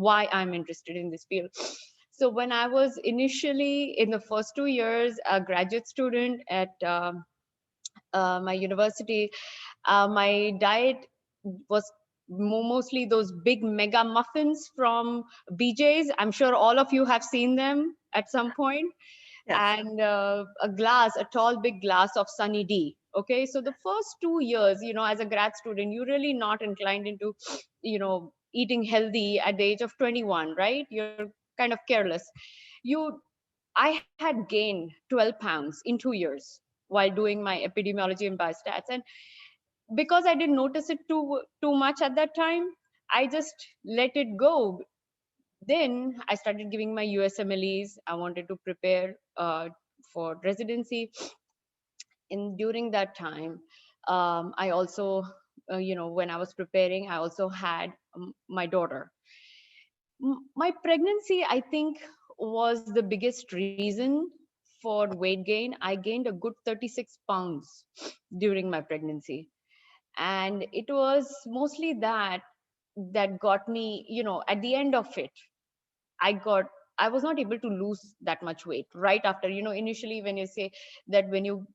why I'm interested in this field. So when I was initially in the first 2 years a graduate student at my university, my diet was mostly those big mega muffins from BJ's. I'm sure all of you have seen them at some point. Yes. And a tall, big glass of Sunny D. Okay, so the first 2 years, as a grad student, you're really not inclined into, eating healthy at the age of 21, right? You're kind of careless. I had gained 12 pounds in 2 years while doing my epidemiology and biostats. And because I didn't notice it too much at that time, I just let it go. Then I started giving my USMLEs. I wanted to prepare for residency. And during that time, I also, when I was preparing, I also had my daughter. My pregnancy, I think, was the biggest reason for weight gain. I gained a good 36 pounds during my pregnancy. And it was mostly that got me, at the end of it, I got I was not able to lose that much weight right after. Initially when you say that when you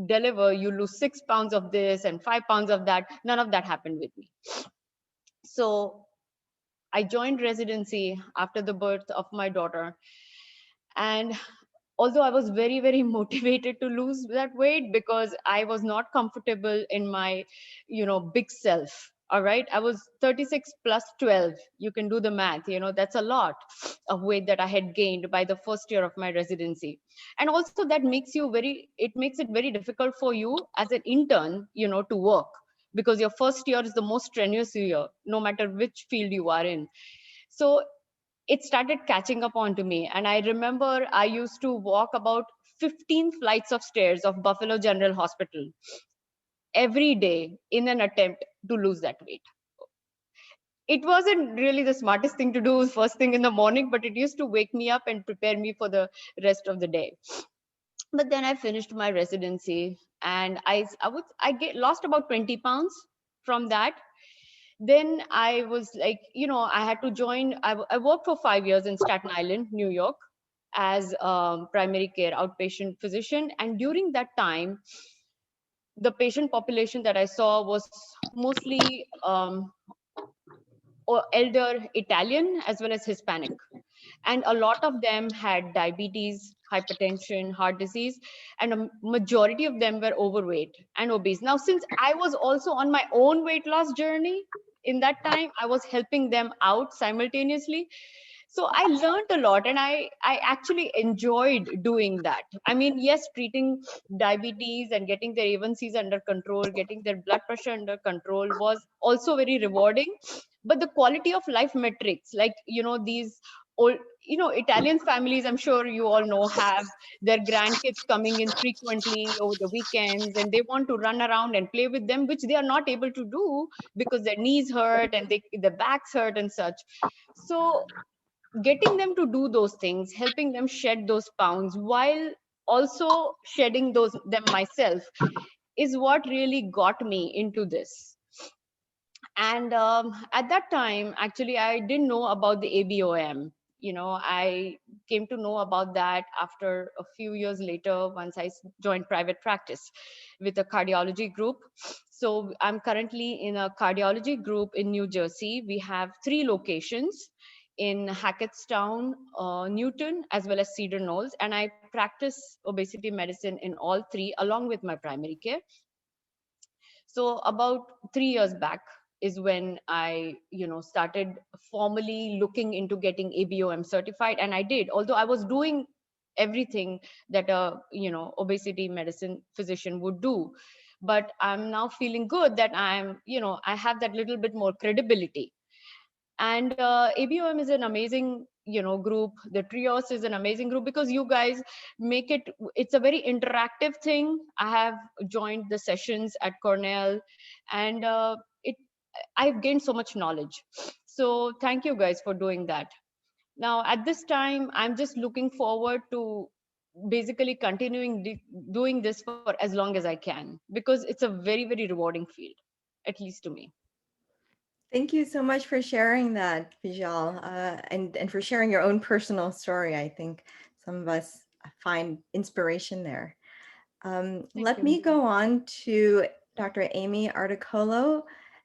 deliver, you lose 6 pounds of this and 5 pounds of that, none of that happened with me. So I joined residency after the birth of my daughter. And although I was very, very motivated to lose that weight because I was not comfortable in my, big self. All right. I was 36 plus 12. You can do the math. That's a lot of weight that I had gained by the first year of my residency. And also it makes it very difficult for you as an intern, to work, because your first year is the most strenuous year, no matter which field you are in. So it started catching up onto me. And I remember I used to walk about 15 flights of stairs of Buffalo General Hospital every day in an attempt to lose that weight. It wasn't really the smartest thing to do first thing in the morning, but it used to wake me up and prepare me for the rest of the day. But then I finished my residency, and lost about 20 pounds from that. Then I was like, I had to join. I worked for 5 years in Staten Island, New York, as primary care outpatient physician. And during that time, the patient population that I saw was mostly elder Italian as well as Hispanic. And a lot of them had diabetes, hypertension, heart disease, and a majority of them were overweight and obese. Now, since I was also on my own weight loss journey in that time, I was helping them out simultaneously. So I learned a lot, and I actually enjoyed doing that. I mean, yes, treating diabetes and getting their A1Cs under control, getting their blood pressure under control was also very rewarding. But the quality of life metrics, like, these old, Italian families, I'm sure you all know, have their grandkids coming in frequently over the weekends, and they want to run around and play with them, which they are not able to do because their knees hurt and their backs hurt and such. So getting them to do those things, helping them shed those pounds while also shedding them myself, is what really got me into this. And at that time, actually, I didn't know about the ABOM. I came to know about that after a few years later, once I joined private practice with a cardiology group. So I'm currently in a cardiology group in New Jersey. We have 3 locations in Hackettstown, Newton, as well as Cedar Knolls. And I practice obesity medicine in all 3 along with my primary care. So about 3 years back is when I, started formally looking into getting ABOM certified. And I did, although I was doing everything that a, obesity medicine physician would do. But I'm now feeling good that I have that little bit more credibility. And ABOM is an amazing, group. The TriOS is an amazing group because you guys make it's a very interactive thing. I have joined the sessions at Cornell, and I've gained so much knowledge. So thank you guys for doing that. Now, at this time, I'm just looking forward to basically continuing doing this for as long as I can, because it's a very, very rewarding field, at least to me. Thank you so much for sharing that, Bijal, and for sharing your own personal story. I think some of us find inspiration there. Thank Let you. me go on to Dr. Amy Articolo,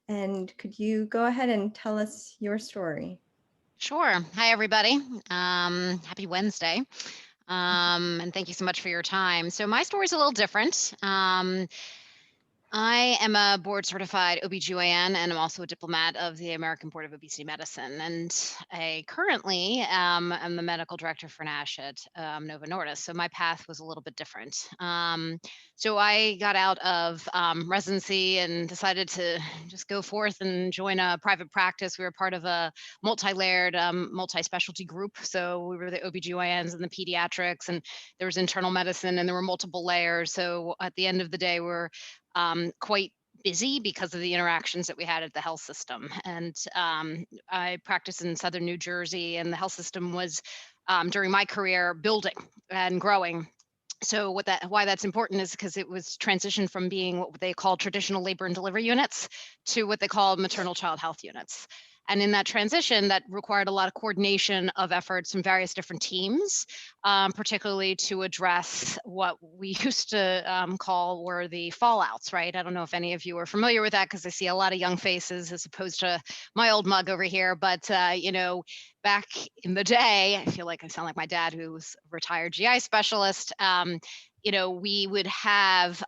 and could you go ahead and tell us your story? Sure. Hi, everybody. Happy Wednesday. And thank you so much for your time. So my story's a little different. I am a board certified OBGYN, and I'm also a diplomat of the American Board of Obesity Medicine. And I currently am the medical director for NASH at Novo Nordisk. So my path was a little bit different. So I got out of residency and decided to just go forth and join a private practice. We were part of a multi-layered, multi-specialty group. So we were the OBGYNs and the pediatrics, and there was internal medicine, and there were multiple layers. So at the end of the day, we're quite busy because of the interactions that we had at the health system. And I practiced in Southern New Jersey, and the health system was during my career building and growing. So why that's important is because it was transitioned from being what they call traditional labor and delivery units to what they call maternal child health units. And in that transition, that required a lot of coordination of efforts from various different teams, particularly to address what we used to call were the fallouts, right? I don't know if any of you are familiar with that, because I see a lot of young faces as opposed to my old mug over here. But, back in the day, I feel like I sound like my dad, who was a retired GI specialist. We would have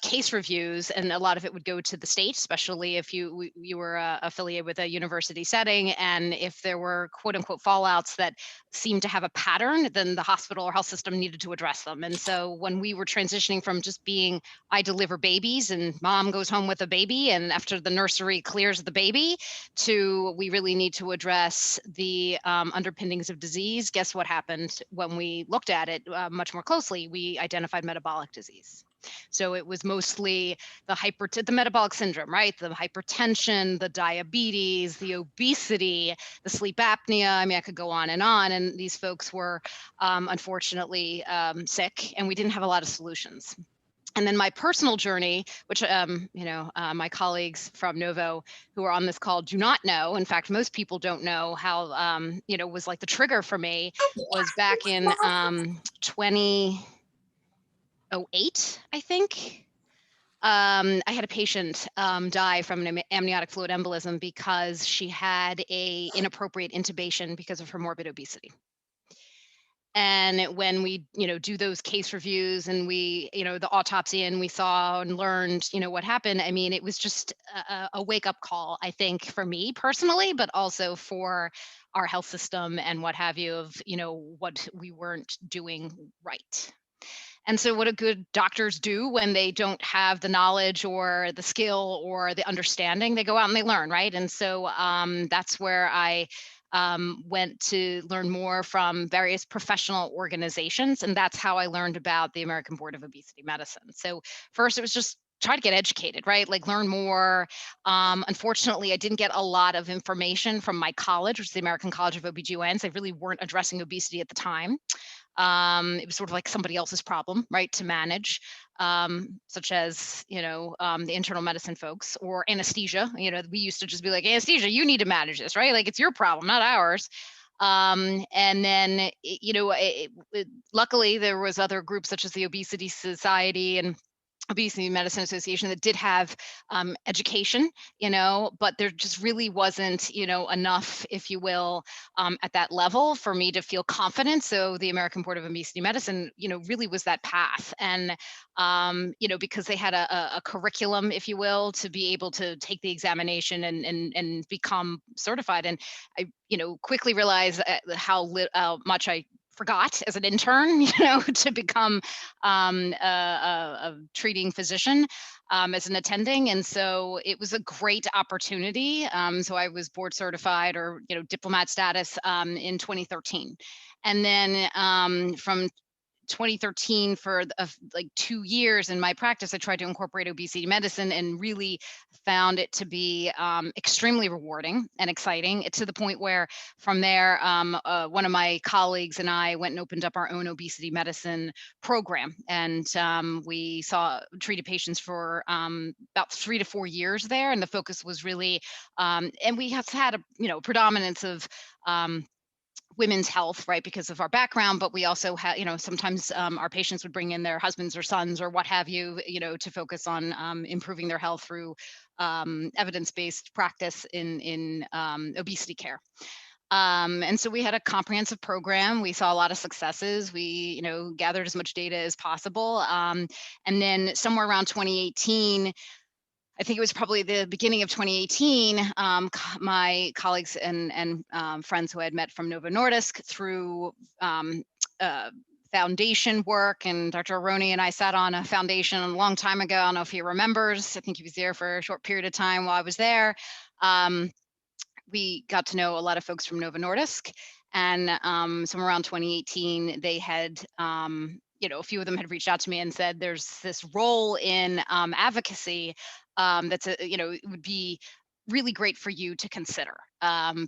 case reviews, and a lot of it would go to the state, especially if you were affiliated with a university setting. And if there were quote unquote fallouts that seemed to have a pattern, then the hospital or health system needed to address them. And so when we were transitioning from just being, I deliver babies and mom goes home with a baby, and after the nursery clears the baby, to we really need to address the underpinnings of disease, guess what happened when we looked at it much more closely? We identified metabolic disease. So it was mostly the metabolic syndrome, right? The hypertension, the diabetes, the obesity, the sleep apnea. I mean, I could go on. And these folks were unfortunately sick, and we didn't have a lot of solutions. And then my personal journey, which my colleagues from Novo who are on this call do not know. In fact, most people don't know how was like the trigger for me was back in 2008, I think. I had a patient die from an amniotic fluid embolism because she had a inappropriate intubation because of her morbid obesity. And when we do those case reviews, and we the autopsy, and we saw and learned what happened, I mean, it was just a wake-up call, I think, for me personally, but also for our health system and what have you, of what we weren't doing right. And so what do good doctors do when they don't have the knowledge or the skill or the understanding? They go out and they learn, right? And so that's where I went to learn more from various professional organizations. And that's how I learned about the American Board of Obesity Medicine. So first, it was just try to get educated, right? Like learn more. Unfortunately, I didn't get a lot of information from my college, which is the American College of OBGYNs. They really weren't addressing obesity at the time. It was sort of like somebody else's problem, right, to manage, such as, the internal medicine folks, or anesthesia. We used to just be like, anesthesia, you need to manage this, right? Like it's your problem, not ours. And then, luckily there was other groups such as the Obesity Society and Obesity Medicine Association that did have education, but there just really wasn't, enough, if you will, at that level for me to feel confident. So the American Board of Obesity Medicine, really was that path. And, because they had a curriculum, if you will, to be able to take the examination and become certified. And I, quickly realized how much I forgot as an intern, to become a treating physician as an attending. And so it was a great opportunity. So I was board certified, or, diplomat status in 2013. And then from 2013 for like 2 years in my practice, I tried to incorporate obesity medicine and really found it to be extremely rewarding and exciting. It's to the point where from there, one of my colleagues and I went and opened up our own obesity medicine program. And we treated patients for about 3 to 4 years there. And the focus was really, and we have had a predominance of women's health, right, because of our background, but we also have, sometimes our patients would bring in their husbands or sons or what have you, to focus on improving their health through evidence-based practice in obesity care. And so we had a comprehensive program. We saw a lot of successes. We, gathered as much data as possible. And then somewhere around 2018, I think it was probably the beginning of 2018, my colleagues and friends who I had met from Novo Nordisk through foundation work, and Dr. Aroni and I sat on a foundation a long time ago. I don't know if he remembers. I think he was there for a short period of time while I was there. We got to know a lot of folks from Novo Nordisk, and somewhere around 2018, they had a few of them had reached out to me and said, there's this role in advocacy that's it would be really great for you to consider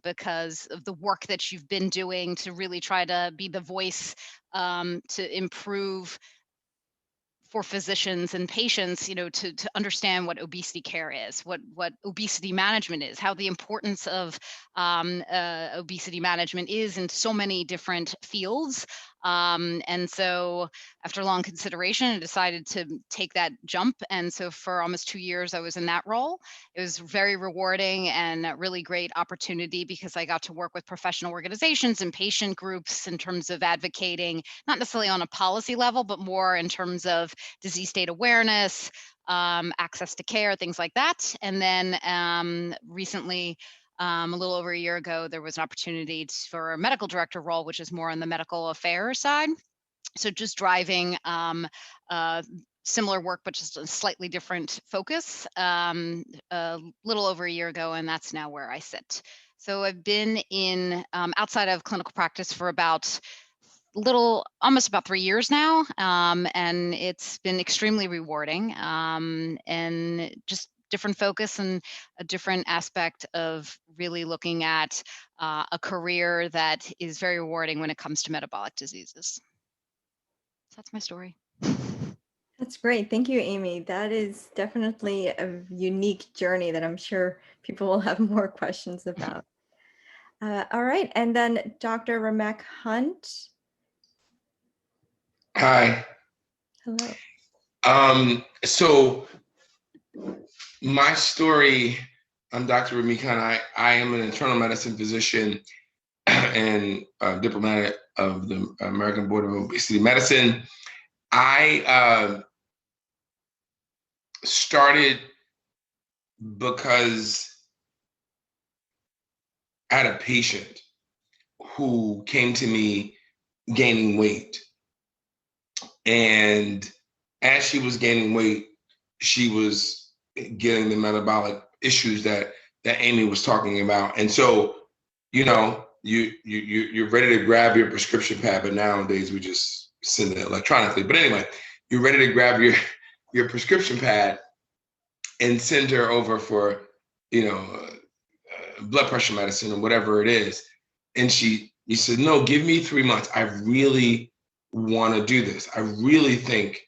because of the work that you've been doing to really try to be the voice to improve for physicians and patients, to understand what obesity care is, what obesity management is, how the importance of obesity management is in so many different fields. And so after long consideration, I decided to take that jump. And so for almost 2 years, I was in that role. It was very rewarding and a really great opportunity because I got to work with professional organizations and patient groups in terms of advocating, not necessarily on a policy level, but more in terms of disease state awareness, access to care, things like that. And then recently, a little over a year ago, there was an opportunity for a medical director role, which is more on the medical affairs side. So just driving similar work, but just a slightly different focus a little over a year ago, and that's now where I sit. So I've been in outside of clinical practice for almost about 3 years now, and it's been extremely rewarding and just different focus and a different aspect of really looking at a career that is very rewarding when it comes to metabolic diseases. So that's my story. That's great. Thank you, Amy. That is definitely a unique journey that I'm sure people will have more questions about. All right. And then Dr. Romek Hunt. Hi. Hello. So my story, I'm Dr. Romek Hunt. I am an internal medicine physician and diplomat of the American Board of Obesity Medicine. I started because I had a patient who came to me gaining weight. And as she was gaining weight, she was getting the metabolic issues that Amy was talking about. And so, you're ready to grab your prescription pad, but nowadays we just send it electronically. But anyway, you're ready to grab your prescription pad and send her over for, blood pressure medicine or whatever it is. And you said, no, give me 3 months. I really want to do this. I really think,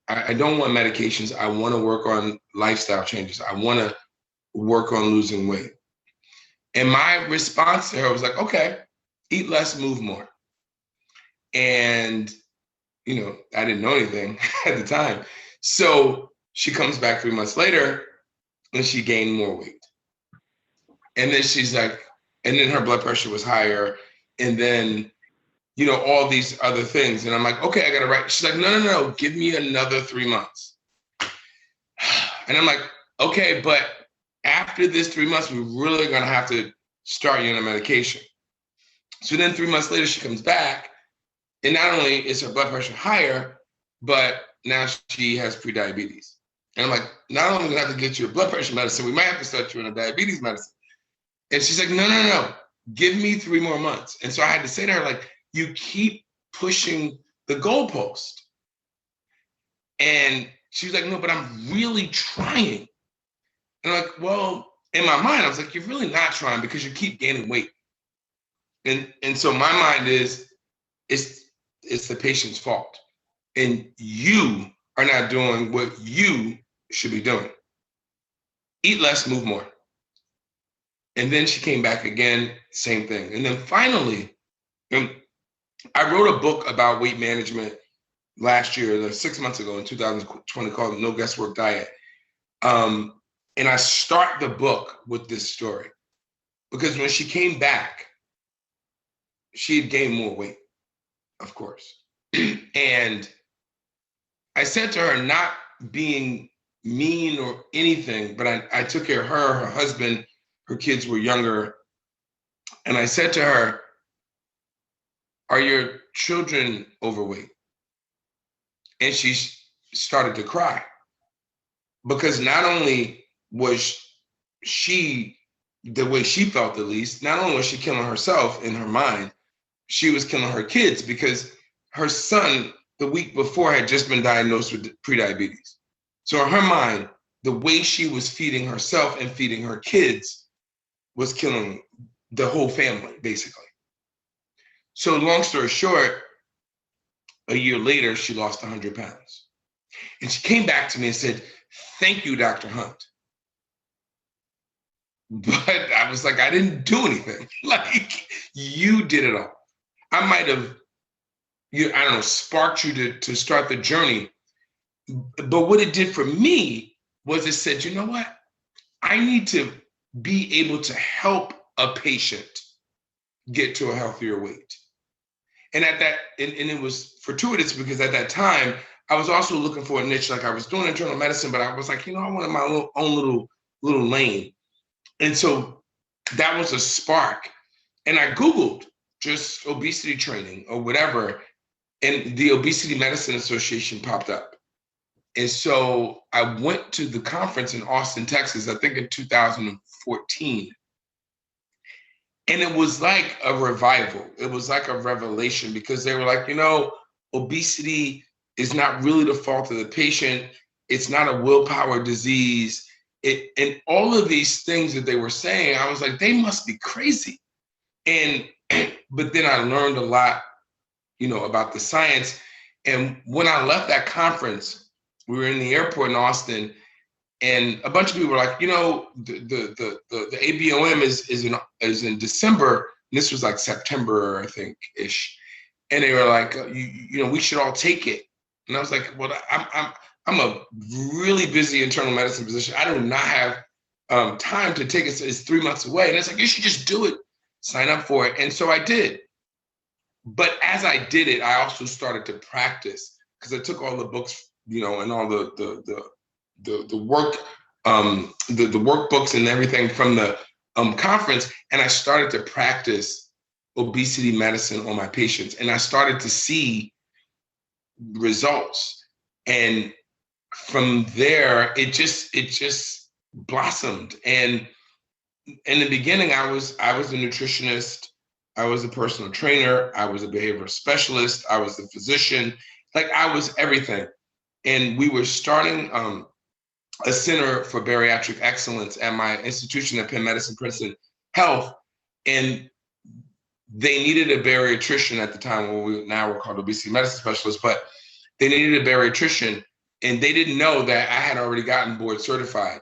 I don't want medications. I want to work on lifestyle changes. I want to work on losing weight. And my response to her was like, okay, eat less, move more. And, I didn't know anything at the time. So she comes back 3 months later and she gained more weight. And then she's like, and then her blood pressure was higher. And then, all these other things. And I'm like, okay, I got to write. She's like, no, give me another 3 months. And I'm like, okay, but after this 3 months, we're really going to have to start you on a medication. So then 3 months later, she comes back. And not only is her blood pressure higher, but now she has prediabetes. And I'm like, not only going to have to get you a blood pressure medicine, we might have to start you on a diabetes medicine. And she's like, no, give me 3 more months. And so I had to say to her, like, you keep pushing the goalpost. And she was like, no, but I'm really trying. And I'm like, well, in my mind, I was like, you're really not trying because you keep gaining weight. And so my mind is, it's the patient's fault. And you are not doing what you should be doing. Eat less, move more. And then she came back again, same thing. And then finally, I wrote a book about weight management last year, 6 months ago in 2020, called No Guesswork Diet. And I start the book with this story because when she came back, she had gained more weight, of course. And I said to her, not being mean or anything, but I took care of her husband, her kids were younger. And I said to her, are your children overweight? And she started to cry because not only was she, the way she felt at least, not only was she killing herself in her mind, she was killing her kids because her son the week before had just been diagnosed with prediabetes. So in her mind, the way she was feeding herself and feeding her kids was killing the whole family, basically. So long story short, a year later, she lost 100 pounds. And she came back to me and said, thank you, Dr. Hunt. But I was like, I didn't do anything. Like, you did it all. I might have, I don't know, sparked you to start the journey. But what it did for me was it said, you know what? I need to be able to help a patient get to a healthier weight. And at that, and it was fortuitous because at that time, I was also looking for a niche. Like I was doing internal medicine, but I was like, I wanted my own little lane. And so that was a spark. And I Googled just obesity training or whatever, and the Obesity Medicine Association popped up. And so I went to the conference in Austin, Texas, I think in 2014. And it was like a revival. It was like a revelation because they were like, obesity is not really the fault of the patient. It's not a willpower disease. And all of these things that they were saying, I was like, they must be crazy. But then I learned a lot, about the science. And when I left that conference, we were in the airport in Austin, and a bunch of people were like, the ABOM is in December. And this was like September, I think, ish. And they were like, we should all take it. And I was like, well, I'm a really busy internal medicine physician. I do not have time to take it. It's 3 months away. And it's like, you should just do it. Sign up for it. And so I did. But as I did it, I also started to practice because I took all the books, and all the work, the workbooks and everything from the conference. And I started to practice obesity medicine on my patients. And I started to see results. And from there, it just blossomed. And in the beginning, I was a nutritionist, I was a personal trainer, I was a behavioral specialist, I was a physician, like I was everything. And we were starting a center for bariatric excellence at my institution at Penn Medicine, Princeton Health. And they needed a bariatrician at the time, now we're called obesity medicine specialists, but they needed a bariatrician. And they didn't know that I had already gotten board certified.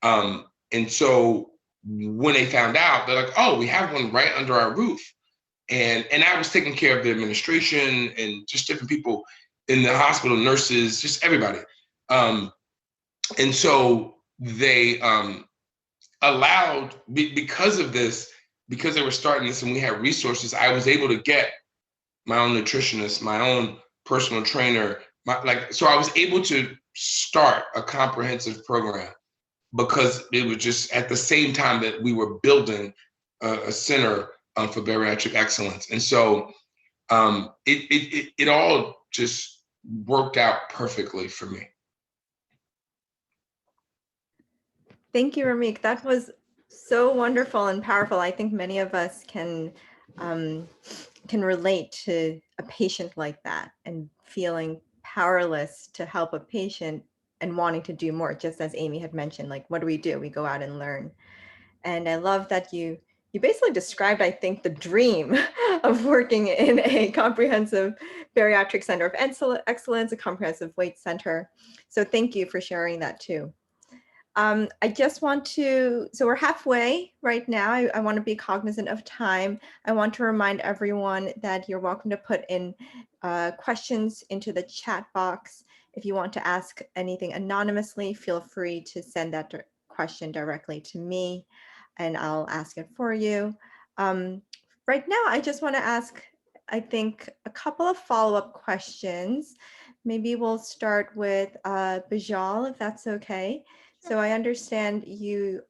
And so when they found out, they're like, oh, we have one right under our roof. And I was taking care of the administration and just different people in the hospital, nurses, just everybody. And so they allowed, because of this, because they were starting this and we had resources, I was able to get my own nutritionist, my own personal trainer, so I was able to start a comprehensive program because it was just at the same time that we were building a center for bariatric excellence. And so it all just worked out perfectly for me. Thank you, Rameck. That was so wonderful and powerful. I think many of us can can relate to a patient like that and feeling powerless to help a patient and wanting to do more, just as Amy had mentioned, like, what do? We go out and learn. And I love that you basically described, I think, the dream of working in a comprehensive bariatric center of excellence, a comprehensive weight center. So thank you for sharing that too. I just want to, so we're halfway right now. I want to be cognizant of time. I want to remind everyone that you're welcome to put in questions into the chat box. If you want to ask anything anonymously, feel free to send that question directly to me and I'll ask it for you. Right now, I just want to ask, I think, a couple of follow-up questions. Maybe we'll start with Bijal, if that's okay. So I understand you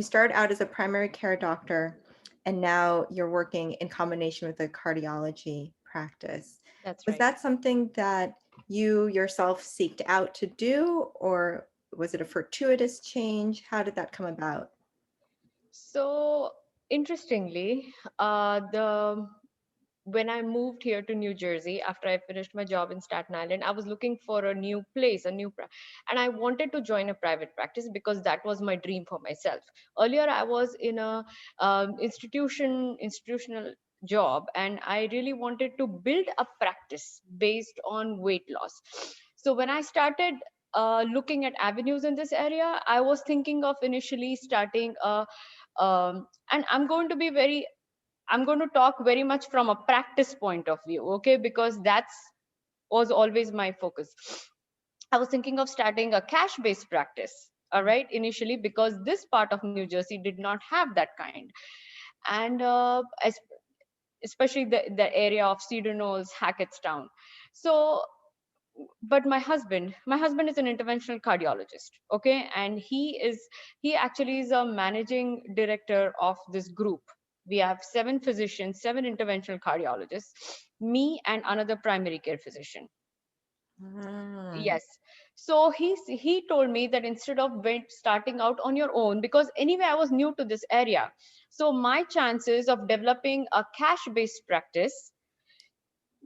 started out as a primary care doctor and now you're working in combination with a cardiology practice. That's Was right. that something that you yourself seeked out to do, or was it a fortuitous change? How did that come about? So interestingly, when I moved here to New Jersey after I finished my job in Staten Island, I was looking for a new place, and I wanted to join a private practice because that was my dream for myself. Earlier, I was in a institutional job, and I really wanted to build a practice based on weight loss. So when I started looking at avenues in this area, I was thinking of initially starting a and I'm going to talk very much from a practice point of view, okay, because that's was always my focus. I was thinking of starting a cash based practice, all right, initially, because this part of New Jersey did not have that kind. And especially the area of Cedar Knolls, Hackettstown. So but my husband is an interventional cardiologist, okay, and he actually is a managing director of this group. We have 7 physicians, 7 interventional cardiologists, me and another primary care physician. Ah. Yes. So he told me that instead of starting out on your own, because anyway I was new to this area, so my chances of developing a cash based practice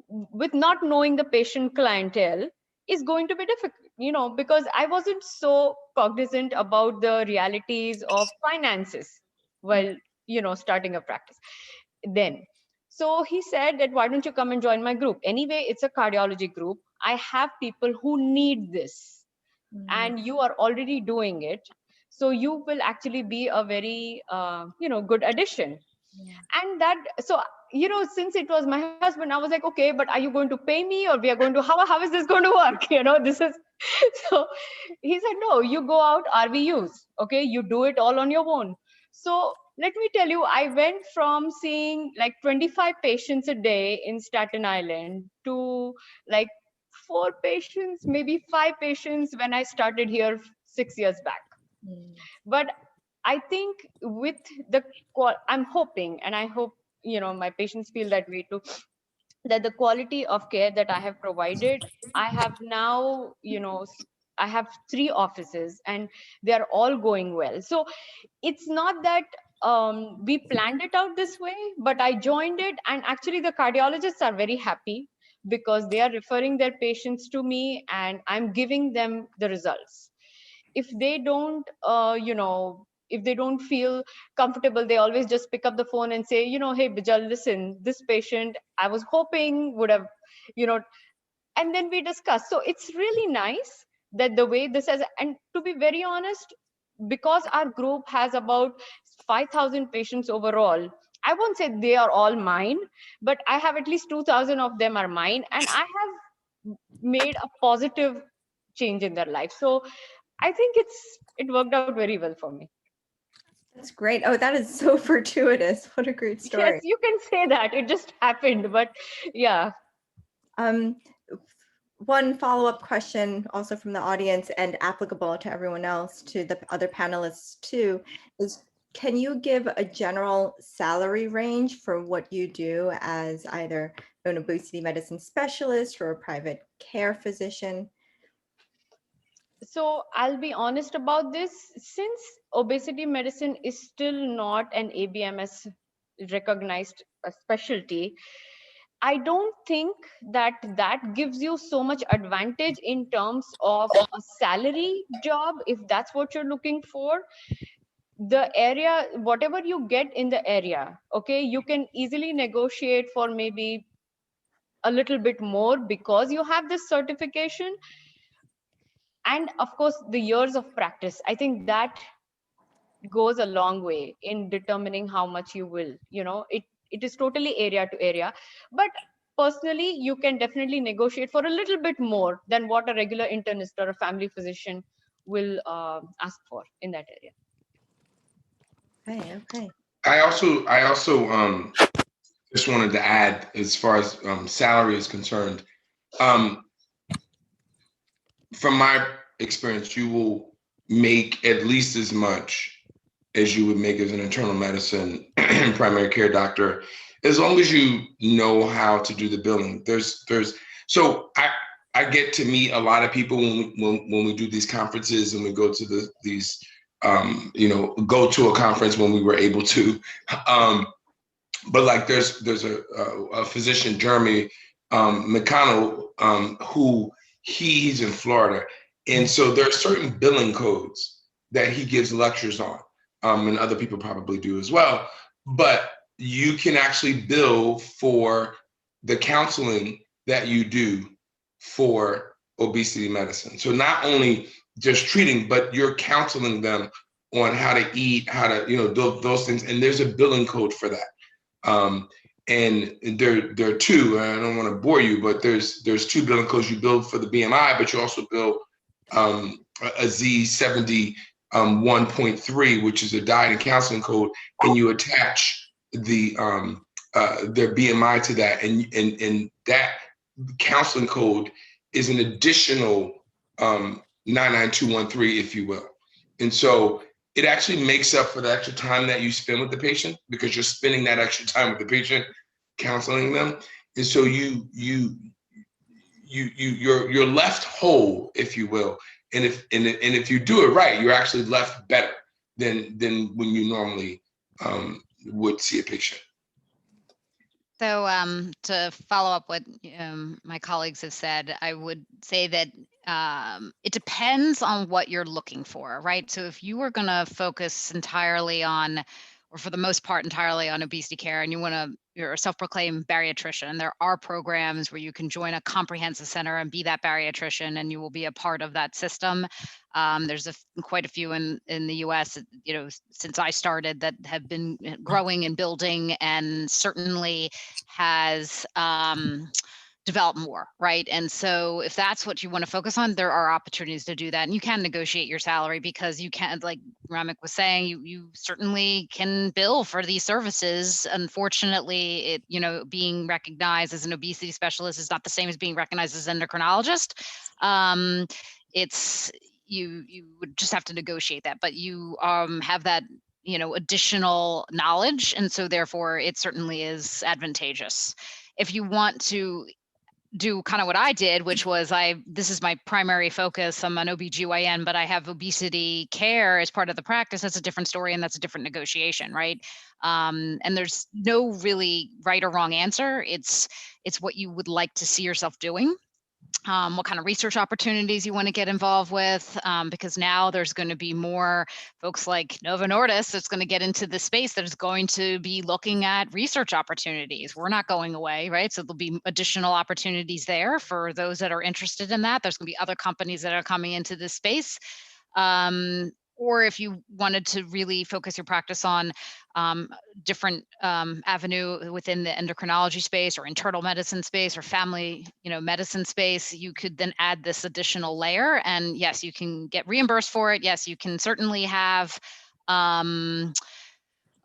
with not knowing the patient clientele is going to be difficult, because I wasn't so cognizant about the realities of finances while starting a practice then. So he said that why don't you come and join my group? Anyway, it's a cardiology group. I have people who need this Mm. and you are already doing it, so you will actually be a very good addition. And that, so since it was my husband, I was like, okay, but are you going to pay me, or we are going to, how is this going to work? This is so he said, no, you go out RVUs, okay, you do it all on your own. So let me tell you, I went from seeing like 25 patients a day in Staten Island to like 4 patients, maybe 5 patients when I started here 6 years back. Mm. But I think with I'm hoping, and I hope my patients feel that way too, that the quality of care that I have provided, I have now I have 3 offices and they are all going well. So it's not that we planned it out this way, but I joined it, and actually the cardiologists are very happy because they are referring their patients to me and I'm giving them the results. If they don't if they don't feel comfortable, they always just pick up the phone and say, hey Bijal, listen, this patient I was hoping would have, you know and then we discuss. So it's really nice that the way this has, and to be very honest, because our group has about 5,000 patients overall, I won't say they are all mine, but I have at least 2,000 of them are mine, and I have made a positive change in their life. So I think it worked out very well for me. That's great. Oh, that is so fortuitous. What a great Yes, story. you can say that. It just happened, but yeah. Um, one follow-up question also from the audience and applicable to everyone else, to the other panelists too, is can you give a general salary range for what you do as either an obesity medicine specialist or a private care physician? So I'll be honest about this. Since obesity medicine is still not an ABMS recognized specialty, I don't think that that gives you so much advantage in terms of a salary job, if that's what you're looking for. The area, whatever you get in the area, okay, you can easily negotiate for maybe a little bit more because you have this certification. And of course, the years of practice, I think that goes a long way in determining how much you will, it is totally area to area. But personally, you can definitely negotiate for a little bit more than what a regular internist or a family physician will ask for in that area. Okay. I also just wanted to add, as far as salary is concerned, from my experience, you will make at least as much as you would make as an internal medicine primary care doctor, as long as you know how to do the billing. So I get to meet a lot of people when we do these conferences, and we go to these go to a conference when we were able to. But like there's a physician, Jeremy McConnell, who he's in Florida. And so there are certain billing codes that he gives lectures on, and other people probably do as well. But you can actually bill for the counseling that you do for obesity medicine. So not only just treating, but you're counseling them on how to eat, how to, those things. And there's a billing code for that. And there are two, I don't want to bore you, but there's two billing codes. You bill for the BMI, but you also bill a Z70 1.3, which is a diet and counseling code, and you attach their BMI to that, and that counseling code is an additional 99213, if you will. And so it actually makes up for the extra time that you spend with the patient, because you're spending that extra time with the patient counseling them. And so you're left whole, if you will. And if you do it right, you're actually left better than when you normally would see a patient. So to follow up what my colleagues have said, I would say that it depends on what you're looking for, right? So if you were going to focus entirely on, or for the most part entirely on obesity care, and you're a self-proclaimed bariatrician, there are programs where you can join a comprehensive center and be that bariatrician, and you will be a part of that system. There's quite a few in the US, since I started, that have been growing and building, and certainly has developed more, right? And so if that's what you want to focus on, there are opportunities to do that. And you can negotiate your salary, because you can, like Rameck was saying, you certainly can bill for these services. Unfortunately, being recognized as an obesity specialist is not the same as being recognized as an endocrinologist. You would just have to negotiate that, but you have that additional knowledge, and so therefore it certainly is advantageous. If you want to do kind of what I did, which was this is my primary focus. I'm an OBGYN, but I have obesity care as part of the practice. That's a different story, and that's a different negotiation, right? And there's no really right or wrong answer. It's what you would like to see yourself doing. What kind of research opportunities you want to get involved with, because now there's going to be more folks like Novo Nordisk that's going to get into the space that is going to be looking at research opportunities. We're not going away, right? So there'll be additional opportunities there for those that are interested in that. There's going to be other companies that are coming into this space. Or if you wanted to really focus your practice on different avenue within the endocrinology space, or internal medicine space, or family, medicine space, you could then add this additional layer. And yes, you can get reimbursed for it. Yes, you can certainly have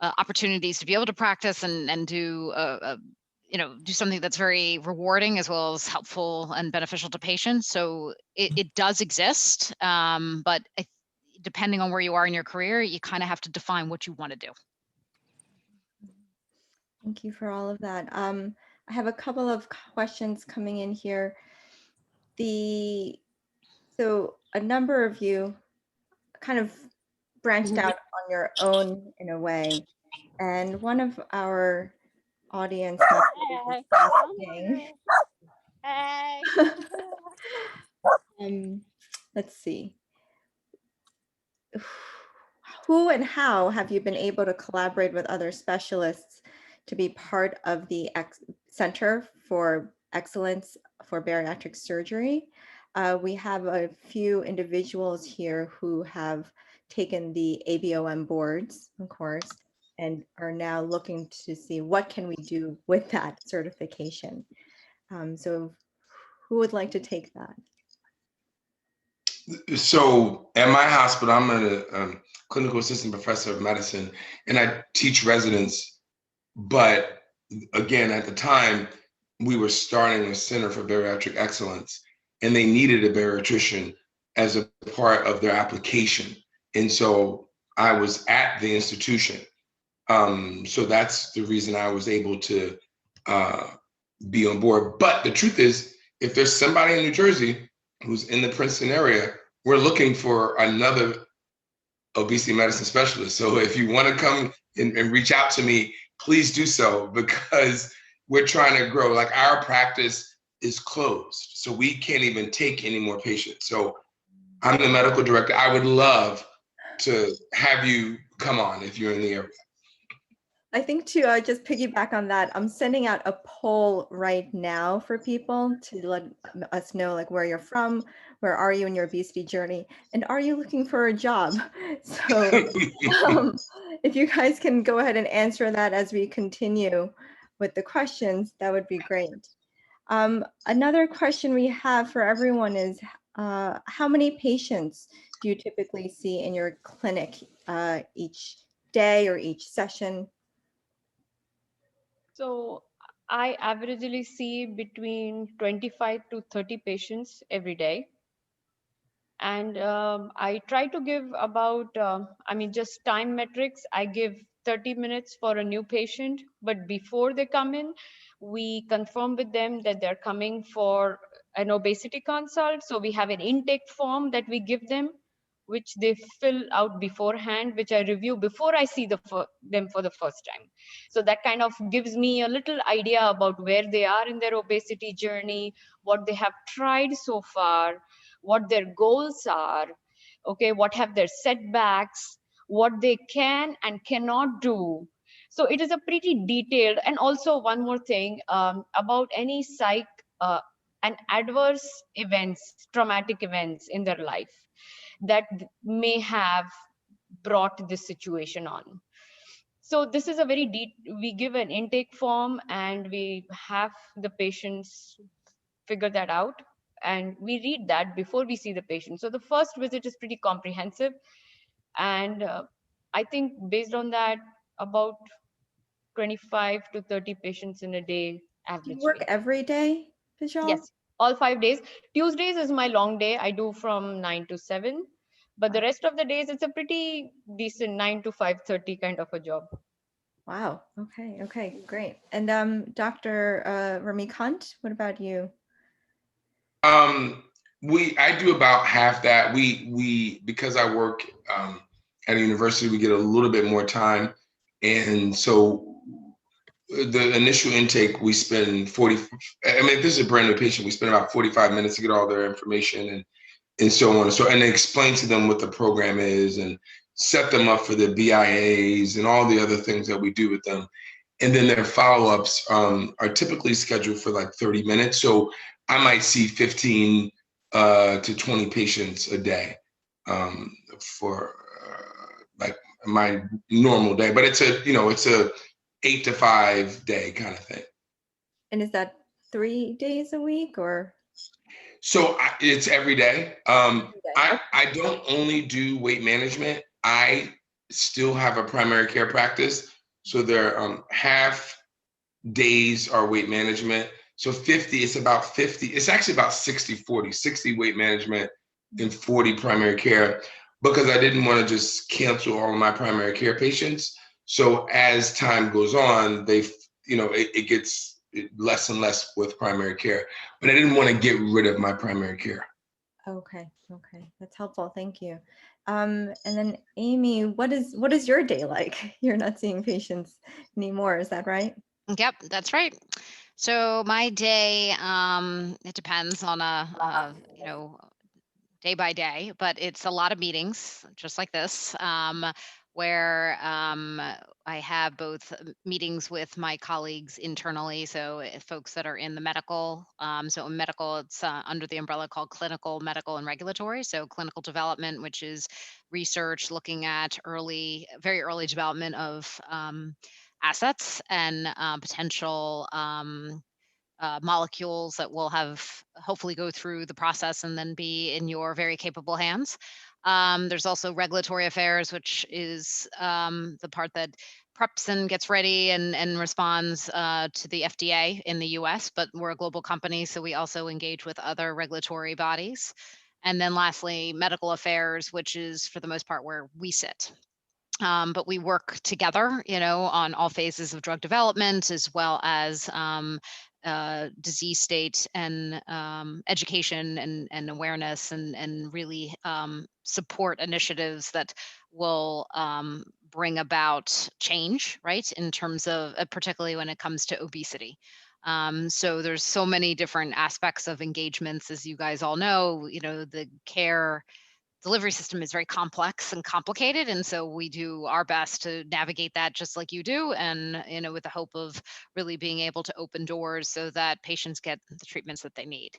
opportunities to be able to practice and do do something that's very rewarding, as well as helpful and beneficial to patients. So it does exist, but depending on where you are in your career, you kind of have to define what you want to do. Thank you for all of that. I have a couple of questions coming in here. So a number of you kind of branched out on your own in a way, And one of our audience members is asking, let's see, who and how have you been able to collaborate with other specialists to be part of the Center for Excellence for Bariatric Surgery? We have a few individuals here who have taken the ABOM boards, of course, and are now looking to see what can we do with that certification. So who would like to take that? So at my hospital, I'm a clinical assistant professor of medicine, and I teach residents. But again, at the time, we were starting a Center for Bariatric Excellence, and they needed a bariatrician as a part of their application. And so I was at the institution. So that's the reason I was able to be on board. But the truth is, if there's somebody in New Jersey who's in the Princeton area, we're looking for another obesity medicine specialist. So if you want to come and reach out to me, please do so, because we're trying to grow. Like, our practice is closed, so we can't even take any more patients. So I'm the medical director. I would love to have you come on if you're in the area. I think to just piggyback on that, I'm sending out a poll right now for people to let us know, like, where you're from, where are you in your obesity journey, and are you looking for a job? So if you guys can go ahead and answer that as we continue with the questions, that would be great. Another question we have for everyone is, how many patients do you typically see in your clinic each day or each session? So I averagely see between 25 to 30 patients every day. And I try to give about, just time metrics. I give 30 minutes for a new patient, but before they come in, we confirm with them that they're coming for an obesity consult. So we have an intake form that we give them, which they fill out beforehand, which I review before I see them for the first time. So that kind of gives me a little idea about where they are in their obesity journey, what they have tried so far, what their goals are, okay, what have their setbacks, what they can and cannot do. So it is a pretty detailed. And also one more thing about any and adverse events, traumatic events in their life that may have brought this situation on. So this is a very we give an intake form and we have the patients figure that out, and we read that before we see the patient. So the first visit is pretty comprehensive, and I think based on that, about 25 to 30 patients in a day average. Do you work every day, Bijal? Yes, all 5 days. Tuesdays is my long day. I do from 9 to 7, but the rest of the days it's a pretty decent 9 to 5:30 kind of a job. Wow. Okay, great. And Dr. Romek Hunt, what about you? I do about half that. We because I work at a university, we get a little bit more time, and so the initial intake we spend 40. If this is a brand new patient, we spend about 45 minutes to get all their information and so on. And explain to them what the program is and set them up for the BIAs and all the other things that we do with them. And then their follow-ups are typically scheduled for like 30 minutes. So I might see 15 to 20 patients a day for like my normal day. But it's a 8 to 5 day kind of thing. And is that 3 days a week or? So it's every day. I don't only do weight management. I still have a primary care practice. So there half days are weight management. So 50, it's about 50. It's actually about 60-40, 60 weight management and 40 primary care, because I didn't want to just cancel all of my primary care patients. So as time goes on, it gets less and less with primary care, but I didn't want to get rid of my primary care. Okay, that's helpful. Thank you. And then Amy, what is your day like? You're not seeing patients anymore, is that right? Yep, that's right. So my day, it depends on day by day, but it's a lot of meetings, just like this, where I have both meetings with my colleagues internally, so folks that are in the medical. So in medical, it's under the umbrella called clinical, medical, and regulatory. So clinical development, which is research looking at very early development of assets and potential molecules that will have hopefully go through the process and then be in your very capable hands. There's also regulatory affairs, which is the part that preps and gets ready and responds to the FDA in the US, but we're a global company, so we also engage with other regulatory bodies. And then lastly, medical affairs, which is for the most part where we sit. But we work together, on all phases of drug development, as well as disease state and education and awareness, and really support initiatives that will bring about change, right? In terms of, particularly when it comes to obesity. So there's so many different aspects of engagements, as you guys all know, the care delivery system is very complex and complicated, and so we do our best to navigate that just like you do, and with the hope of really being able to open doors so that patients get the treatments that they need.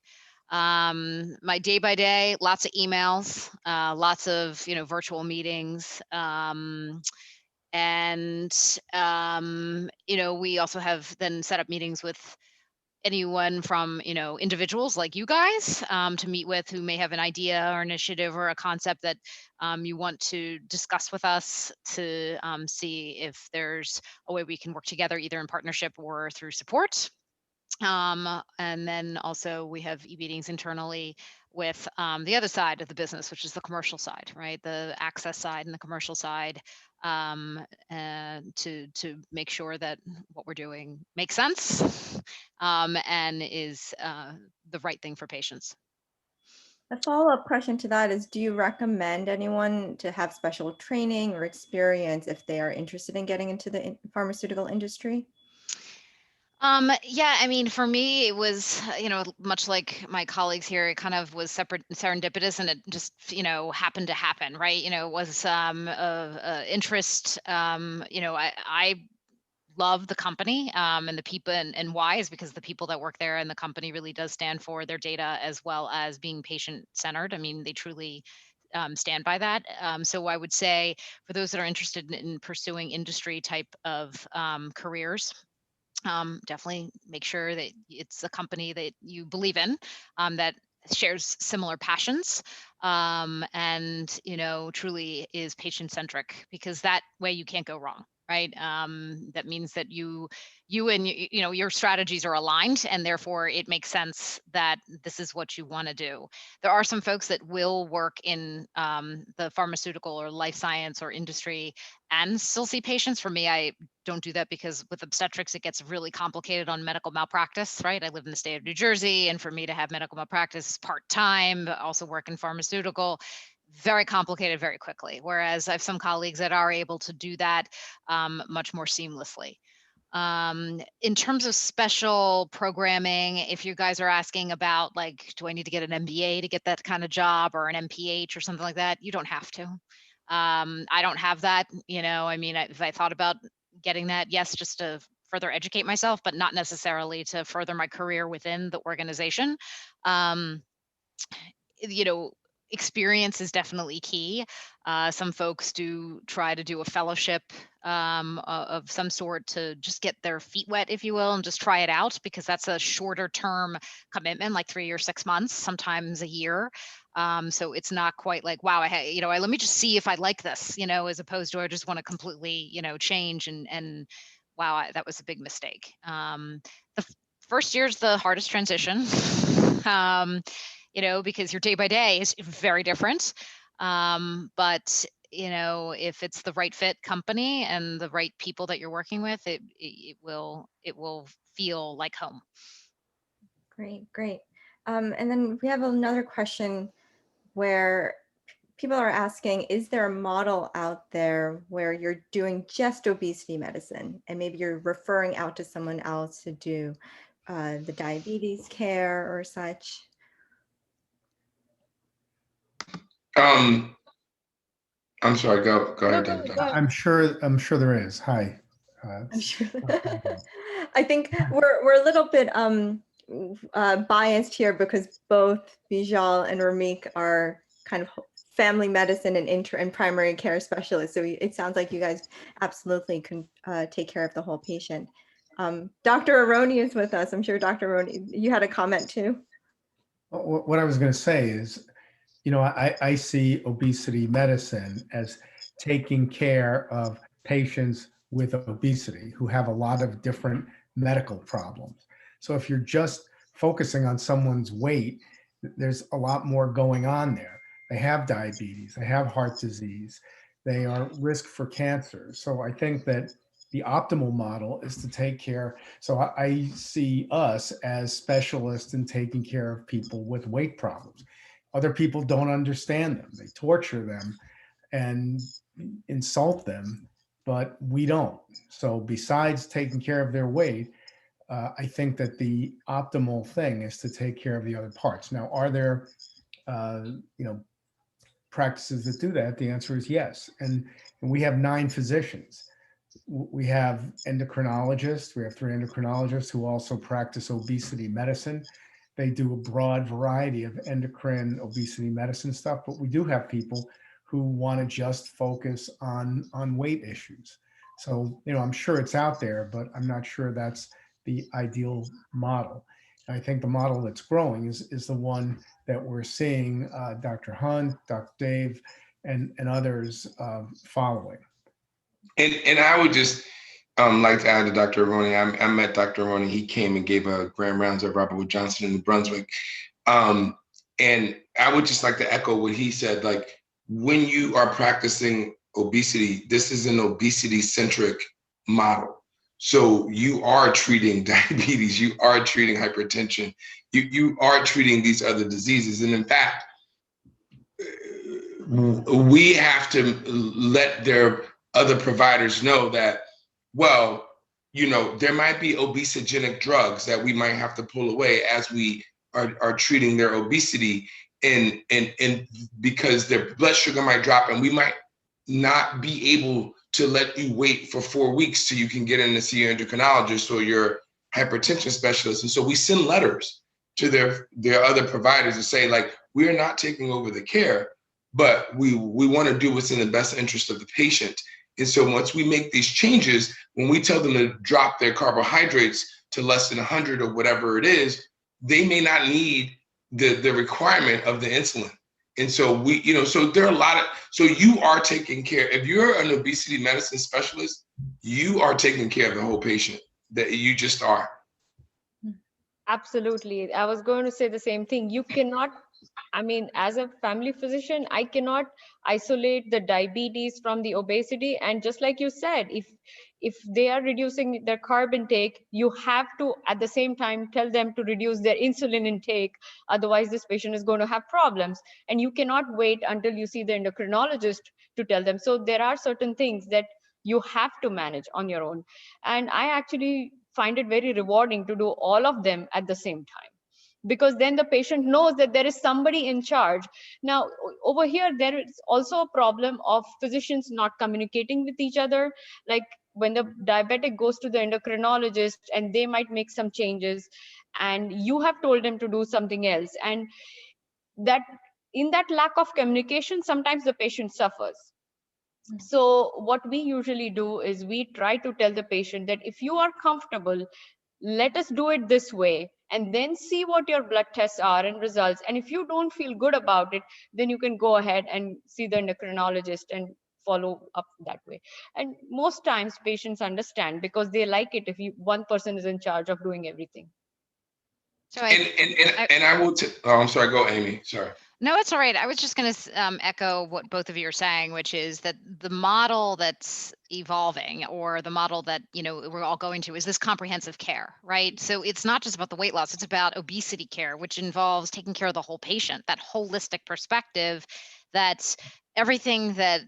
My day by day, lots of emails, lots of virtual meetings, and we also have then set up meetings with anyone from individuals like you guys, to meet with, who may have an idea or initiative or a concept that you want to discuss with us, to see if there's a way we can work together, either in partnership or through support. And then also we have meetings internally with the other side of the business, which is the commercial side, right? The access side and the commercial side, to make sure that what we're doing makes sense, and is the right thing for patients. A follow-up question to that is, do you recommend anyone to have special training or experience if they are interested in getting into the pharmaceutical industry? Yeah, I mean, for me, it was, much like my colleagues here, it kind of was separate, serendipitous, and it just, happened to happen, right? It was interest. I love the company, and the people, and why is because the people that work there and the company really does stand for their data, as well as being patient centered. I mean, they truly stand by that. So I would say, for those that are interested in pursuing industry type of careers, definitely make sure that it's a company that you believe in, that shares similar passions, and truly is patient centric, because that way you can't go wrong, right? That means that you and your strategies are aligned, and therefore it makes sense that this is what you want to do. There are some folks that will work in the pharmaceutical or life science or industry and still see patients. For me, I don't do that, because with obstetrics, it gets really complicated on medical malpractice, right? I live in the state of New Jersey, and for me to have medical malpractice part-time, but also work in pharmaceutical, very complicated very quickly. Whereas I have some colleagues that are able to do that much more seamlessly. In terms of special programming, if you guys are asking about, like, do I need to get an MBA to get that kind of job, or an MPH or something like that? You don't have to. I don't have that. I mean, if I thought about getting that, yes, just to further educate myself, but not necessarily to further my career within the organization. Um, you know, Experience is definitely key. Some folks do try to do a fellowship of some sort to just get their feet wet, if you will, and just try it out, because that's a shorter term commitment, like 3 or 6 months, sometimes a year. So it's not quite like, wow, let me just see if I like this, as opposed to I just want to completely, change, and wow, that was a big mistake. The first year is the hardest transition. Because your day by day is very different. But if it's the right fit company and the right people that you're working with, it will feel like home. Great. And then we have another question where people are asking, is there a model out there where you're doing just obesity medicine and maybe you're referring out to someone else to do the diabetes care or such? I'm sorry, go ahead, No, Dr. go ahead. I'm sure there is. Hi. I'm sure. I think we're a little bit biased here because both Bijal and Rameck are kind of family medicine and primary care specialists. So it sounds like you guys absolutely can take care of the whole patient. Dr. Aroni is with us. I'm sure Dr. Aroni, you had a comment too. What I was going to say is, I see obesity medicine as taking care of patients with obesity who have a lot of different medical problems. So if you're just focusing on someone's weight, there's a lot more going on there. They have diabetes, they have heart disease, they are risk for cancer. So I think that the optimal model is to take care. So I see us as specialists in taking care of people with weight problems. Other people don't understand them. They torture them and insult them, but we don't. So besides taking care of their weight, I think that the optimal thing is to take care of the other parts. Now, are there, practices that do that? The answer is yes. And we have 9 physicians. We have endocrinologists. We have 3 endocrinologists who also practice obesity medicine. They do a broad variety of endocrine obesity medicine stuff, but we do have people who want to just focus on weight issues. So, I'm sure it's out there, but I'm not sure that's the ideal model. And I think the model that's growing is the one that we're seeing Dr. Hunt, Dr. Dave, and others following. And I would just like to add to Dr. Aroni. I met Dr. Aroni. He came and gave a grand rounds at Robert Wood Johnson in New Brunswick. And I would just like to echo what he said. Like, when you are practicing obesity, this is an obesity-centric model. So you are treating diabetes, you are treating hypertension, you are treating these other diseases. And in fact, we have to let their other providers know that, well, there might be obesogenic drugs that we might have to pull away as we are treating their obesity, and because their blood sugar might drop, and we might not be able to let you wait for 4 weeks till you can get in to see your endocrinologist or your hypertension specialist. And so we send letters to their other providers to say, like, we are not taking over the care, but we want to do what's in the best interest of the patient. And so once we make these changes, when we tell them to drop their carbohydrates to less than 100 or whatever it is, they may not need the requirement of the insulin. And so so there are so you are taking care, if you're an obesity medicine specialist, you are taking care of the whole patient, that you just are. Absolutely. I was going to say the same thing. You cannot, as a family physician, I cannot isolate the diabetes from the obesity. And just like you said, if they are reducing their carb intake, you have to at the same time tell them to reduce their insulin intake. Otherwise, this patient is going to have problems. And you cannot wait until you see the endocrinologist to tell them. So there are certain things that you have to manage on your own. And I actually find it very rewarding to do all of them at the same time, because then the patient knows that there is somebody in charge. Now, over here, there is also a problem of physicians not communicating with each other. Like, when the diabetic goes to the endocrinologist and they might make some changes and you have told them to do something else, and that in that lack of communication, sometimes the patient suffers. So what we usually do is we try to tell the patient that if you are comfortable, let us do it this way, and then see what your blood tests are and results. And if you don't feel good about it, then you can go ahead and see the endocrinologist and follow up that way. And most times patients understand, because they like it if one person is in charge of doing everything. So and I will. Oh, I'm sorry. Go, Amy. Sorry. No, it's all right. I was just going to echo what both of you are saying, which is that the model that's evolving, or the model that, you know, we're all going to, is this comprehensive care, right? So it's not just about the weight loss, it's about obesity care, which involves taking care of the whole patient, that holistic perspective. That's everything that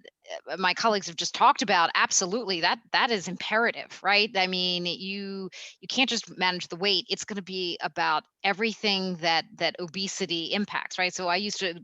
my colleagues have just talked about. Absolutely, that is imperative, right? I mean, you can't just manage the weight. It's going to be about everything that obesity impacts, right? So I used to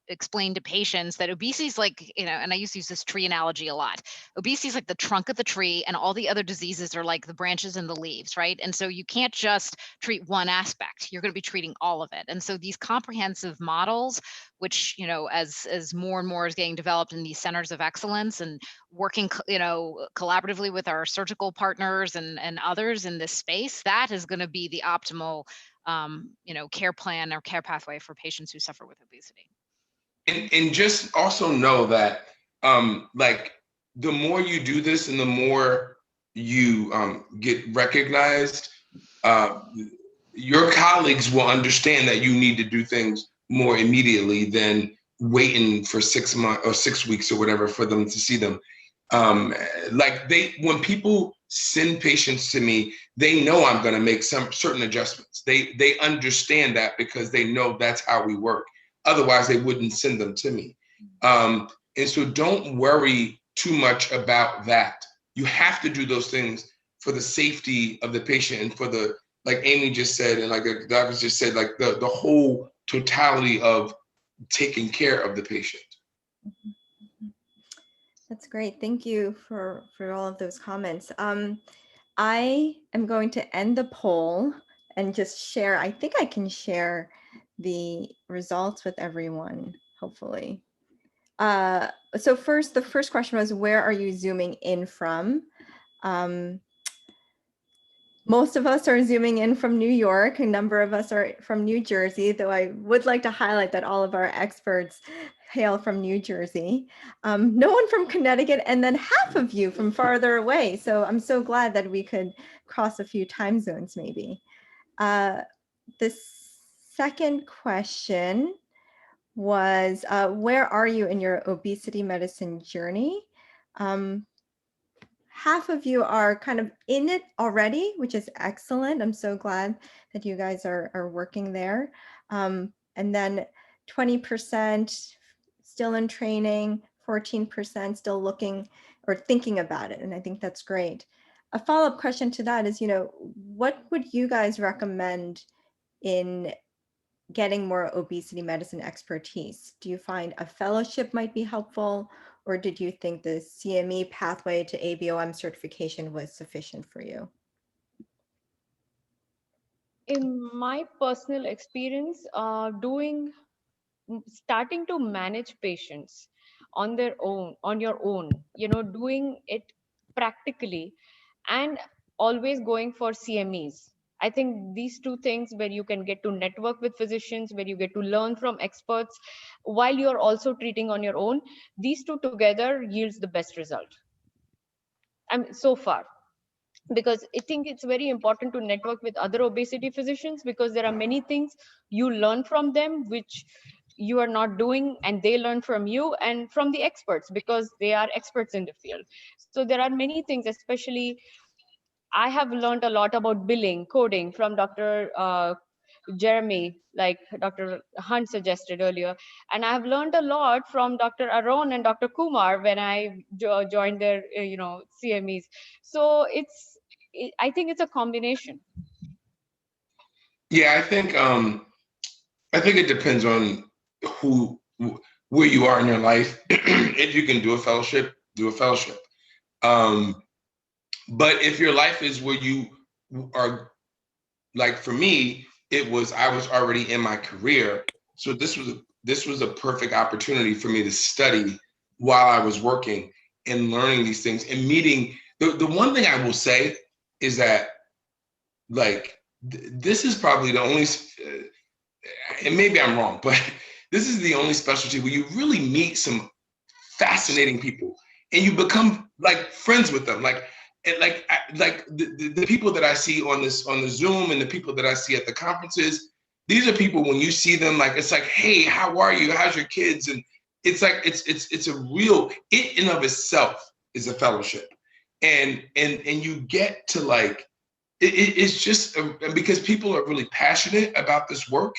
explain to patients that obesity is like, you know, and I used to use this tree analogy a lot. Obesity is like the trunk of the tree, and all the other diseases are like the branches and the leaves, right? And so you can't just treat one aspect. You're going to be treating all of it. And so these comprehensive models, which, you know, as more and more is getting developed in these centers of excellence, and working, you know, collaboratively with our surgical partners and others in this space, that is going to be the optimal, you know, care plan or care pathway for patients who suffer with obesity. And just also know that like the more you do this and the more you get recognized, your colleagues will understand that you need to do things more immediately than waiting for 6 months or 6 weeks or whatever for them to see them. Like when people send patients to me, they know I'm going to make some certain adjustments. They understand that because they know that's how we work. Otherwise, they wouldn't send them to me. And so don't worry too much about that. You have to do those things for the safety of the patient and for the, like Amy just said, and like the doctors just said, like the whole totality of taking care of the patient. That's great. Thank you for all of those comments. I am going to end the poll and just share. I think I can share the results with everyone, hopefully. So first, the first question was, where are you zooming in from? Most of us are zooming in from New York. A number of us are from New Jersey, though I would like to highlight that all of our experts hail from New Jersey. No one from Connecticut, and then half of you from farther away. So I'm so glad that we could cross a few time zones maybe. The second question was, where are you in your obesity medicine journey? Half of you are kind of in it already, which is excellent. I'm so glad that you guys are working there. And then 20% still in training, 14% still looking or thinking about it. And I think that's great. A follow-up question to that is, you know, what would you guys recommend in getting more obesity medicine expertise? Do you find a fellowship might be helpful, or did you think the CME pathway to ABOM certification was sufficient for you? In my personal experience, starting to manage patients on their own, on your own, you know, doing it practically, and always going for CMEs. I think these two things, where you can get to network with physicians, where you get to learn from experts while you're also treating on your own, these two together yields the best result. So far, because I think it's very important to network with other obesity physicians, because there are many things you learn from them which you are not doing, and they learn from you and from the experts because they are experts in the field. So there are many things, especially I have learned a lot about billing, coding from Dr. Jeremy, like Dr. Hunt suggested earlier. And I've learned a lot from Dr. Aron and Dr. Kumar when I joined their, you know, CMEs. So I think it's a combination. Yeah, I think it depends on where you are in your life. If you can do a fellowship, do a fellowship. But if your life is where you are, like for me, I was already in my career. So this was a perfect opportunity for me to study while I was working and learning these things and meeting. The one thing I will say is that, like, this is probably the only, and maybe I'm wrong, but this is the only specialty where you really meet some fascinating people and you become like friends with them. Like, the people that I see on the Zoom and the people that I see at the conferences, these are people when you see them, like, it's like, hey, how are you? How's your kids? And it's like, it's a real, it in of itself is a fellowship. And you get to like, it's just because people are really passionate about this work.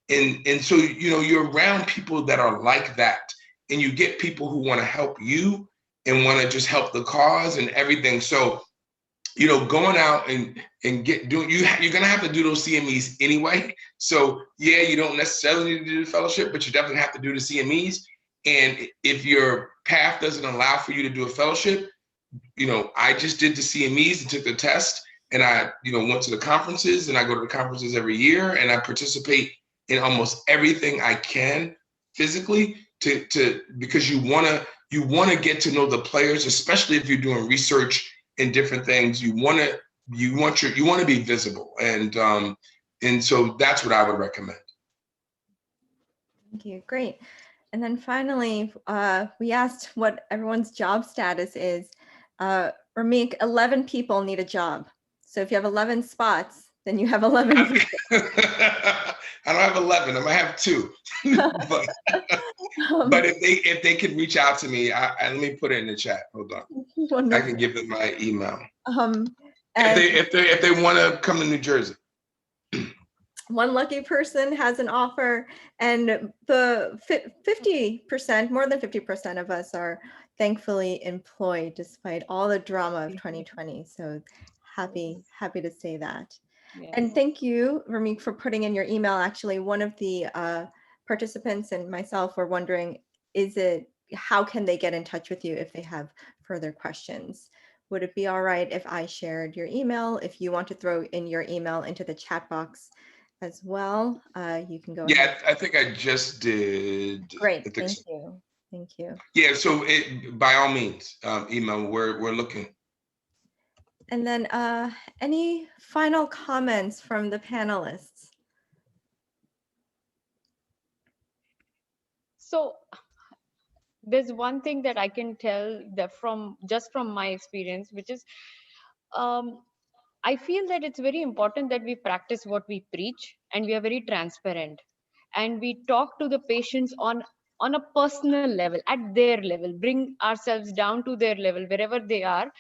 And so, you know, you're around people that are like that, and you get people who want to help you and want to just help the cause and everything. So, you know, going out and you're going to have to do those CMEs anyway. So yeah, you don't necessarily need to do the fellowship, but you definitely have to do the CMEs. And if your path doesn't allow for you to do a fellowship, you know, I just did the CMEs and took the test, and I, you know, went to the conferences, and I go to the conferences every year, and I participate in almost everything I can physically because you want to get to know the players, especially if you're doing research in different things. You want to be visible, and so that's what I would recommend. Thank you. Great. And then finally, we asked what everyone's job status is. Rameck, 11 people need a job. So if you have 11 spots, then you have 11 people. I don't have 11. I might have 2. but if they could reach out to me, let me put it in the chat. Hold on. Wonderful. I can give them my email. If they want to come to New Jersey. One lucky person has an offer, and the 50%, more than 50% of us are thankfully employed despite all the drama of 2020. So happy to say that. Yes. And thank you, Rameck, for putting in your email. Actually, one of the participants and myself were wondering, how can they get in touch with you if they have further questions? Would it be all right if I shared your email? If you want to throw in your email into the chat box as well, you can go ahead. Yeah, I think I just did. Great, thank you. Thank you. Yeah, so by all means, email, we're looking. And then any final comments from the panelists? So there's one thing that I can tell that from my experience, which is I feel that it's very important that we practice what we preach, and we are very transparent, and we talk to the patients on a personal level, at their level, bring ourselves down to their level wherever they are,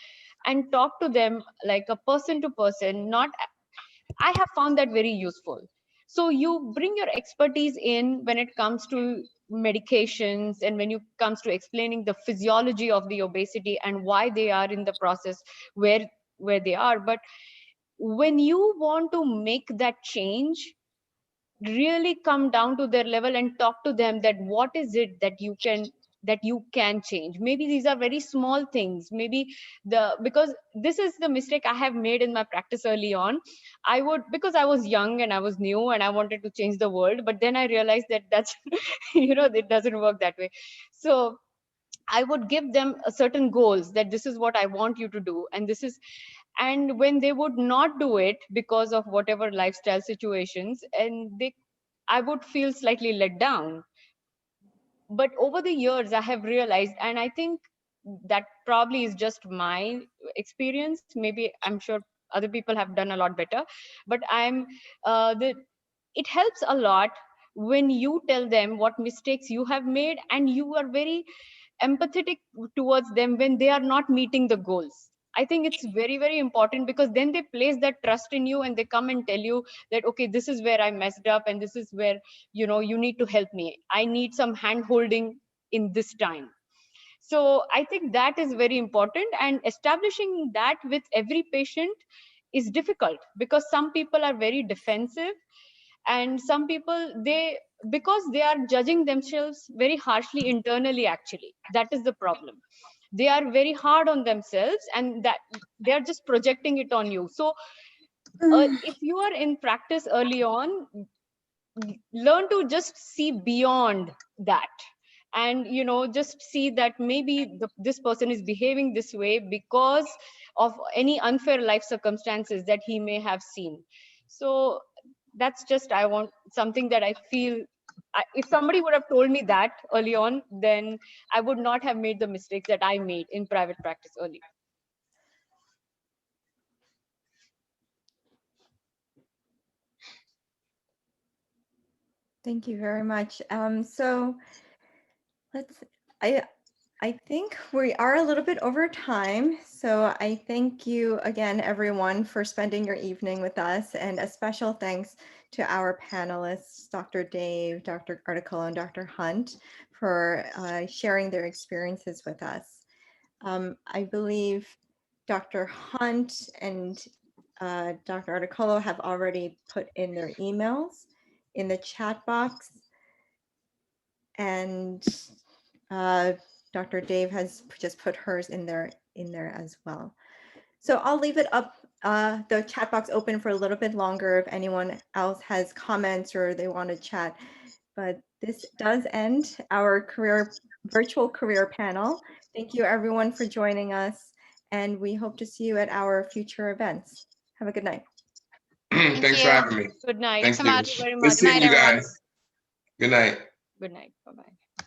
and talk to them like a person to person. I have found that very useful. So you bring your expertise in when it comes to medications, and when it comes to explaining the physiology of the obesity and why they are in the process where they are. But when you want to make that change, really come down to their level and talk to them that what is it that you can change. Maybe these are very small things. Maybe because this is the mistake I have made in my practice early on. Because I was young and I was new and I wanted to change the world, but then I realized that that's it doesn't work that way. So I would give them a certain goals, that this is what I want you to do, and when they would not do it because of whatever lifestyle situations, and I would feel slightly let down. But over the years, I have realized, and I think that probably is just my experience. Maybe I'm sure other people have done a lot better, but it helps a lot when you tell them what mistakes you have made, and you are very empathetic towards them when they are not meeting the goals. I think it's very, very important, because then they place that trust in you and they come and tell you that, okay, this is where I messed up, and this is where, you need to help me. I need some hand holding in this time. So I think that is very important, and establishing that with every patient is difficult, because some people are very defensive, and some people, because they are judging themselves very harshly internally. Actually, that is the problem. They are very hard on themselves, and that they are just projecting it on you. So if you are in practice early on, learn to just see beyond that, and just see that maybe this person is behaving this way because of any unfair life circumstances that he may have seen. So that's just, I want something that I feel, if somebody would have told me that early on, then I would not have made the mistakes that I made in private practice early. Thank you very much. So let's, I think we are a little bit over time. So I thank you again, everyone, for spending your evening with us. And a special thanks to our panelists, Dr. Dave, Dr. Articolo, and Dr. Hunt, for sharing their experiences with us. I believe Dr. Hunt and Dr. Articolo have already put in their emails in the chat box. And Dr. Dave has just put hers in there as well. So I'll leave it up, the chat box open for a little bit longer if anyone else has comments or they want to chat. But this does end our virtual career panel. Thank you everyone for joining us, and we hope to see you at our future events. Have a good night. Thanks for having me. Good night. Thanks so you. much. Very Good much. seeing you Good night, everyone. guys. Good night. Good night. Bye-bye.